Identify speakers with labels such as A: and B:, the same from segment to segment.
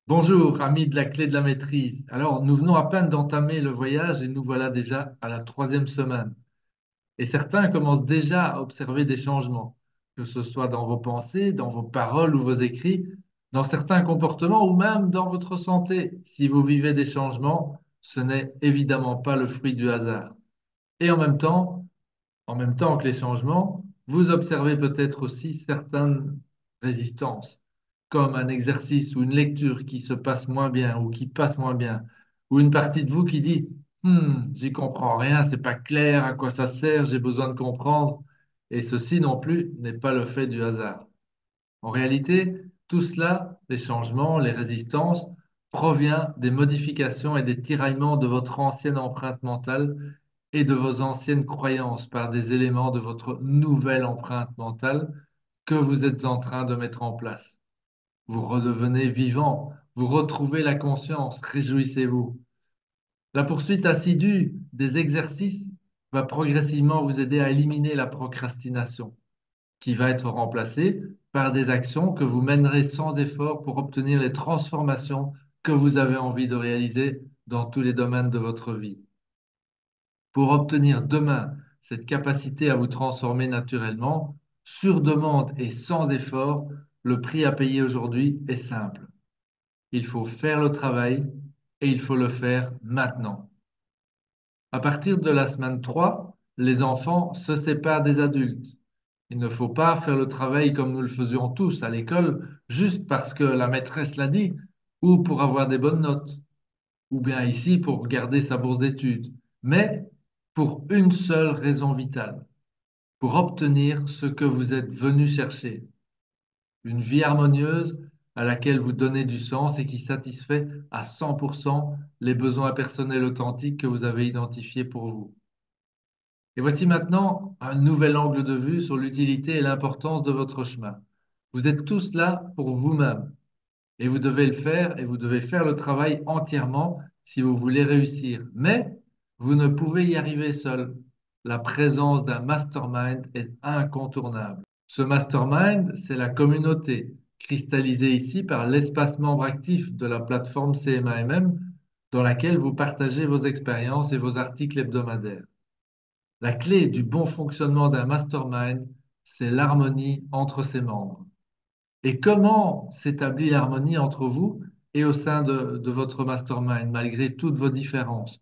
A: Bonjour, amis de la clé de la maîtrise. Alors, nous venons à peine d'entamer le voyage et nous voilà déjà à la troisième semaine. Et certains commencent déjà à observer des changements, que ce soit dans vos pensées, dans vos paroles ou vos écrits, dans certains comportements ou même dans votre santé. Si vous vivez des changements, ce n'est évidemment pas le fruit du hasard. Et en même temps que les changements, vous observez peut-être aussi certaines résistances, comme un exercice ou une lecture qui se passe moins bien ou qui passe moins bien, ou une partie de vous qui dit j'y comprends rien, c'est pas clair, à quoi ça sert, j'ai besoin de comprendre. Et ceci non plus n'est pas le fait du hasard. En réalité, tout cela, les changements, les résistances, provient des modifications et des tiraillements de votre ancienne empreinte mentale et de vos anciennes croyances par des éléments de votre nouvelle empreinte mentale que vous êtes en train de mettre en place. Vous redevenez vivant, vous retrouvez la conscience, réjouissez-vous. La poursuite assidue des exercices va progressivement vous aider à éliminer la procrastination, qui va être remplacée par des actions que vous mènerez sans effort pour obtenir les transformations que vous avez envie de réaliser dans tous les domaines de votre vie. Pour obtenir demain cette capacité à vous transformer naturellement, sur demande et sans effort, le prix à payer aujourd'hui est simple. Il faut faire le travail et il faut le faire maintenant. À partir de la semaine 3, les enfants se séparent des adultes. Il ne faut pas faire le travail comme nous le faisions tous à l'école, juste parce que la maîtresse l'a dit, ou pour avoir des bonnes notes, ou bien ici pour garder sa bourse d'études, mais pour une seule raison vitale, pour obtenir ce que vous êtes venu chercher, une vie harmonieuse à laquelle vous donnez du sens et qui satisfait à 100% les besoins personnels authentiques que vous avez identifiés pour vous. Et voici maintenant un nouvel angle de vue sur l'utilité et l'importance de votre chemin. Vous êtes tous là pour vous-même et vous devez le faire et vous devez faire le travail entièrement si vous voulez réussir. Mais vous ne pouvez y arriver seul. La présence d'un mastermind est incontournable. Ce mastermind, c'est la communauté, cristallisée ici par l'espace membre actif de la plateforme CMAMM, dans laquelle vous partagez vos expériences et vos articles hebdomadaires. La clé du bon fonctionnement d'un mastermind, c'est l'harmonie entre ses membres. Et comment s'établit l'harmonie entre vous et au sein de votre mastermind, malgré toutes vos différences?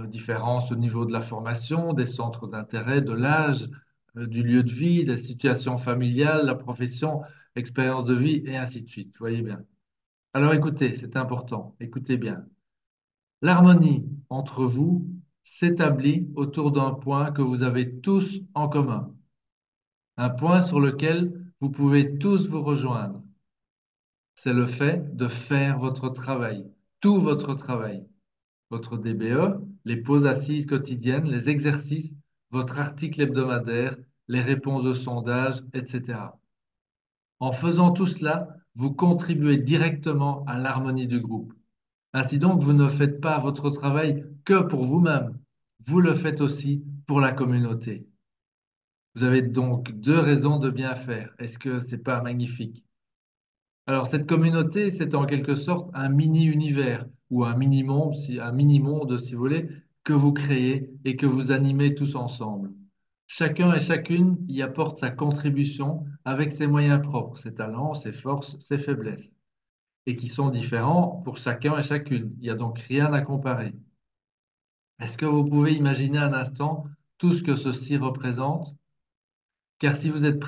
A: Différences au niveau de la formation, des centres d'intérêt, de l'âge, du lieu de vie, des situations familiales, la profession, expérience de vie, et ainsi de suite. Voyez bien. Alors écoutez, c'est important. Écoutez bien. L'harmonie entre vous s'établit autour d'un point que vous avez tous en commun. Un point sur lequel vous pouvez tous vous rejoindre. C'est le fait de faire votre travail, tout votre travail, votre DBE, les pauses assises quotidiennes, les exercices, votre article hebdomadaire, les réponses au sondage, etc. En faisant tout cela, vous contribuez directement à l'harmonie du groupe. Ainsi donc, vous ne faites pas votre travail que pour vous-même, vous le faites aussi pour la communauté. Vous avez donc deux raisons de bien faire. Est-ce que c'est pas magnifique? Alors, cette communauté, c'est en quelque sorte un mini-univers ou un mini-monde, un mini-monde, si vous voulez, que vous créez et que vous animez tous ensemble. Chacun et chacune y apporte sa contribution avec ses moyens propres, ses talents, ses forces, ses faiblesses, et qui sont différents pour chacun et chacune. Il n'y a donc rien à comparer. Est-ce que vous pouvez imaginer un instant tout ce que ceci représente? Car si vous êtes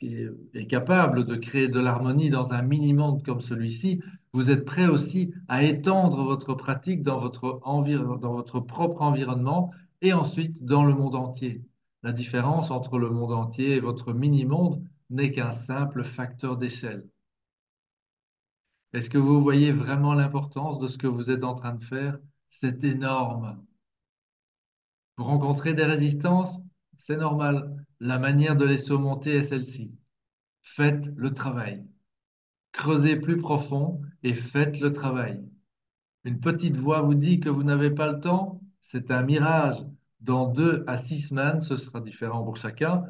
A: et capable de créer de l'harmonie dans un mini-monde comme celui-ci, vous êtes prêt aussi à étendre votre pratique dans dans votre propre environnement et ensuite dans le monde entier. La différence entre le monde entier et votre mini-monde n'est qu'un simple facteur d'échelle. Est-ce que vous voyez vraiment l'importance de ce que vous êtes en train de faire? C'est énorme. Vous rencontrez des résistances? C'est normal. La manière de les surmonter est celle-ci. Faites le travail. Creusez plus profond et faites le travail. Une petite voix vous dit que vous n'avez pas le temps? C'est un mirage. Dans 2 à 6 semaines, ce sera différent pour chacun,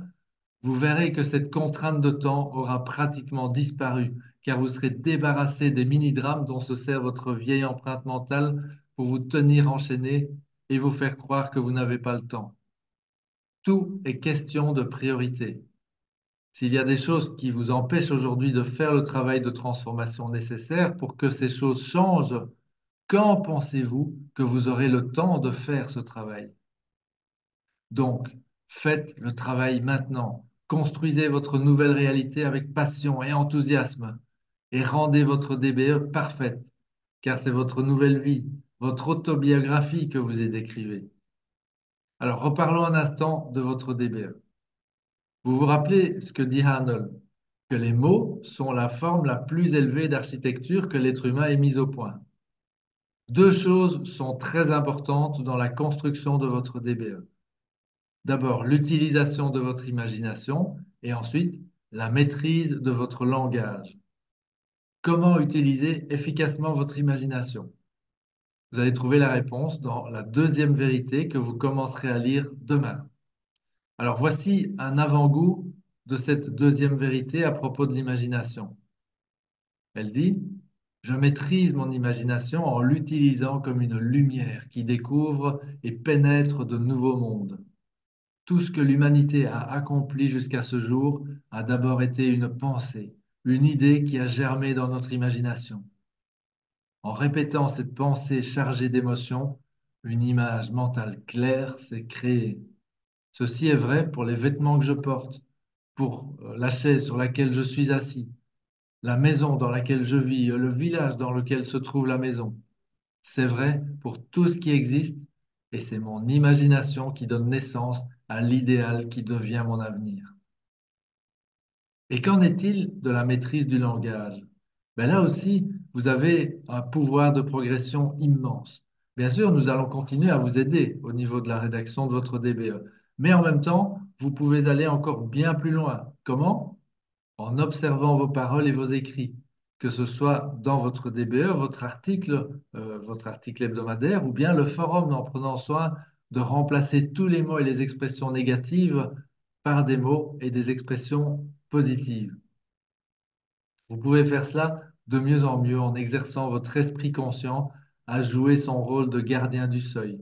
A: vous verrez que cette contrainte de temps aura pratiquement disparu, car vous serez débarrassé des mini-drames dont se sert votre vieille empreinte mentale pour vous tenir enchaîné et vous faire croire que vous n'avez pas le temps. Tout est question de priorité. S'il y a des choses qui vous empêchent aujourd'hui de faire le travail de transformation nécessaire pour que ces choses changent, quand pensez-vous que vous aurez le temps de faire ce travail? Donc, faites le travail maintenant. Construisez votre nouvelle réalité avec passion et enthousiasme et rendez votre DBE parfaite, car c'est votre nouvelle vie, votre autobiographie que vous y décrivez. Alors, reparlons un instant de votre DBE. Vous vous rappelez ce que dit Arnold, que les mots sont la forme la plus élevée d'architecture que l'être humain ait mise au point. Deux choses sont très importantes dans la construction de votre DBE. D'abord, l'utilisation de votre imagination et ensuite, la maîtrise de votre langage. Comment utiliser efficacement votre imagination? Vous allez trouver la réponse dans la deuxième vérité que vous commencerez à lire demain. Alors voici un avant-goût de cette deuxième vérité à propos de l'imagination. Elle dit, je maîtrise mon imagination en l'utilisant comme une lumière qui découvre et pénètre de nouveaux mondes. Tout ce que l'humanité a accompli jusqu'à ce jour a d'abord été une pensée, une idée qui a germé dans notre imagination. En répétant cette pensée chargée d'émotions, une image mentale claire s'est créée. Ceci est vrai pour les vêtements que je porte, pour la chaise sur laquelle je suis assis, la maison dans laquelle je vis, le village dans lequel se trouve la maison. C'est vrai pour tout ce qui existe et c'est mon imagination qui donne naissance à l'idéal qui devient mon avenir. Et qu'en est-il de la maîtrise du langage? Ben là aussi, vous avez un pouvoir de progression immense. Bien sûr, nous allons continuer à vous aider au niveau de la rédaction de votre DBE, mais en même temps, vous pouvez aller encore bien plus loin. Comment? En observant vos paroles et vos écrits, que ce soit dans votre DBE, votre article hebdomadaire, ou bien le forum, en prenant soin de remplacer tous les mots et les expressions négatives par des mots et des expressions positives. Vous pouvez faire cela de mieux en mieux en exerçant votre esprit conscient à jouer son rôle de gardien du seuil.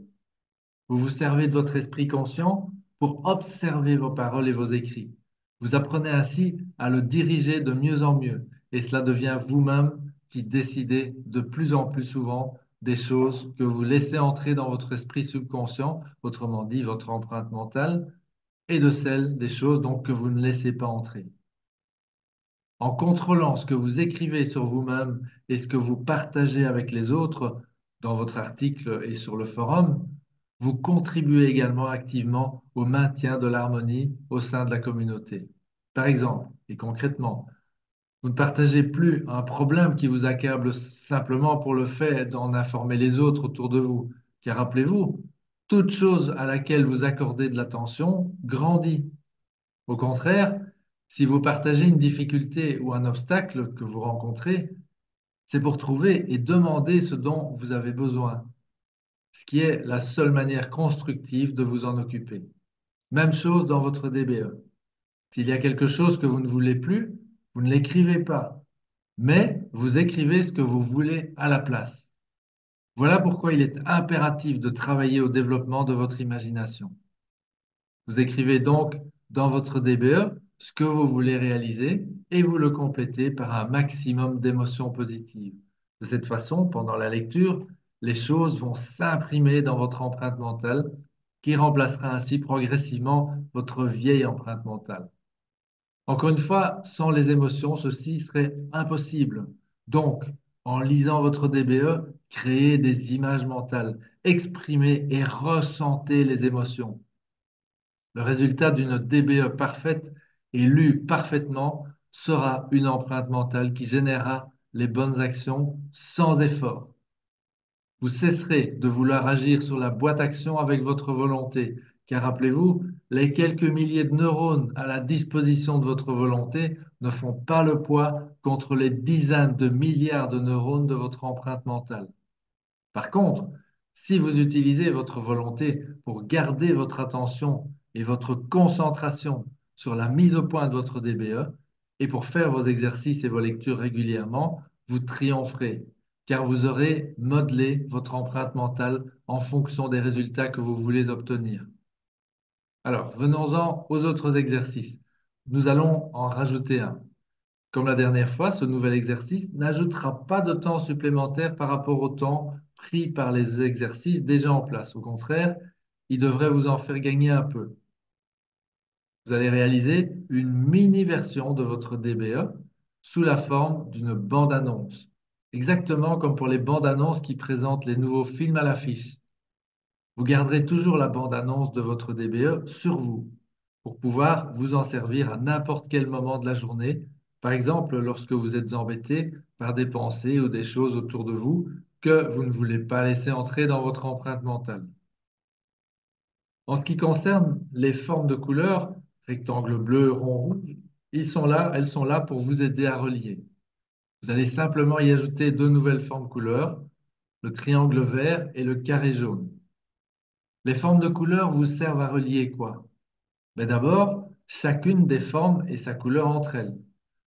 A: Vous vous servez de votre esprit conscient pour observer vos paroles et vos écrits. Vous apprenez ainsi à le diriger de mieux en mieux et cela devient vous-même qui décidez de plus en plus souvent des choses que vous laissez entrer dans votre esprit subconscient, autrement dit votre empreinte mentale, et de celles des choses donc que vous ne laissez pas entrer. En contrôlant ce que vous écrivez sur vous-même et ce que vous partagez avec les autres dans votre article et sur le forum, vous contribuez également activement au maintien de l'harmonie au sein de la communauté. Par exemple, et concrètement, vous ne partagez plus un problème qui vous accable simplement pour le fait d'en informer les autres autour de vous. Car rappelez-vous, toute chose à laquelle vous accordez de l'attention grandit. Au contraire, si vous partagez une difficulté ou un obstacle que vous rencontrez, c'est pour trouver et demander ce dont vous avez besoin, ce qui est la seule manière constructive de vous en occuper. Même chose dans votre DBE. S'il y a quelque chose que vous ne voulez plus, vous ne l'écrivez pas, mais vous écrivez ce que vous voulez à la place. Voilà pourquoi il est impératif de travailler au développement de votre imagination. Vous écrivez donc dans votre DBE ce que vous voulez réaliser et vous le complétez par un maximum d'émotions positives. De cette façon, pendant la lecture, les choses vont s'imprimer dans votre empreinte mentale qui remplacera ainsi progressivement votre vieille empreinte mentale. Encore une fois, sans les émotions, ceci serait impossible. Donc, en lisant votre DBE, créez des images mentales, exprimez et ressentez les émotions. Le résultat d'une DBE parfaite et lue parfaitement sera une empreinte mentale qui générera les bonnes actions sans effort. Vous cesserez de vouloir agir sur la boîte action avec votre volonté, car rappelez-vous, les quelques milliers de neurones à la disposition de votre volonté ne font pas le poids contre les dizaines de milliards de neurones de votre empreinte mentale. Par contre, si vous utilisez votre volonté pour garder votre attention et votre concentration sur la mise au point de votre DBE, Et pour faire vos exercices et vos lectures régulièrement, vous triompherez, car vous aurez modelé votre empreinte mentale en fonction des résultats que vous voulez obtenir. Alors, venons-en aux autres exercices. Nous allons en rajouter un. Comme la dernière fois, ce nouvel exercice n'ajoutera pas de temps supplémentaire par rapport au temps pris par les exercices déjà en place. Au contraire, il devrait vous en faire gagner un peu. Vous allez réaliser une mini-version de votre DBE sous la forme d'une bande-annonce. Exactement comme pour les bandes-annonces qui présentent les nouveaux films à l'affiche. Vous garderez toujours la bande-annonce de votre DBE sur vous pour pouvoir vous en servir à n'importe quel moment de la journée. Par exemple, lorsque vous êtes embêté par des pensées ou des choses autour de vous que vous ne voulez pas laisser entrer dans votre empreinte mentale. En ce qui concerne les formes de couleurs, rectangle bleu, rond rouge, elles sont là pour vous aider à relier. Vous allez simplement y ajouter deux nouvelles formes couleurs, le triangle vert et le carré jaune. Les formes de couleurs vous servent à relier quoi? Mais d'abord, chacune des formes et sa couleur entre elles,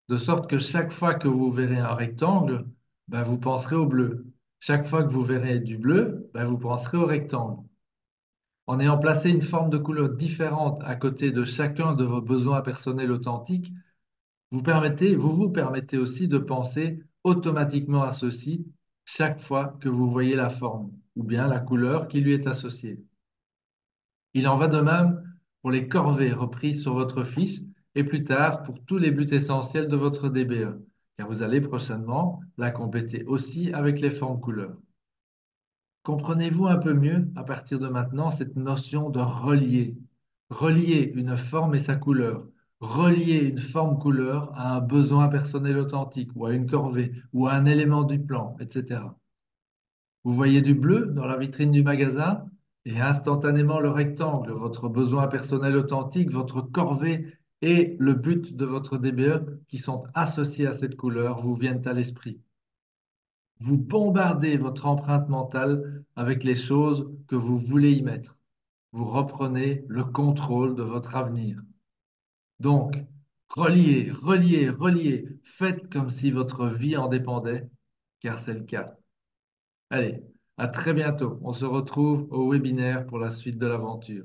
A: de sorte que chaque fois que vous verrez un rectangle, vous penserez au bleu. Chaque fois que vous verrez du bleu, vous penserez au rectangle. En ayant placé une forme de couleur différente à côté de chacun de vos besoins personnels authentiques, vous permettez aussi de penser automatiquement à ceci chaque fois que vous voyez la forme ou bien la couleur qui lui est associée. Il en va de même pour les corvées reprises sur votre fiche et plus tard pour tous les buts essentiels de votre DBE, car vous allez prochainement la compléter aussi avec les formes couleurs. Comprenez-vous un peu mieux à partir de maintenant cette notion de relier? Relier une forme et sa couleur. Relier une forme-couleur à un besoin personnel authentique ou à une corvée ou à un élément du plan, etc. Vous voyez du bleu dans la vitrine du magasin et instantanément le rectangle, votre besoin personnel authentique, votre corvée et le but de votre DBE qui sont associés à cette couleur vous viennent à l'esprit. Vous bombardez votre empreinte mentale avec les choses que vous voulez y mettre. Vous reprenez le contrôle de votre avenir. Donc, reliez, reliez, reliez. Faites comme si votre vie en dépendait, car c'est le cas. Allez, à très bientôt. On se retrouve au webinaire pour la suite de l'aventure.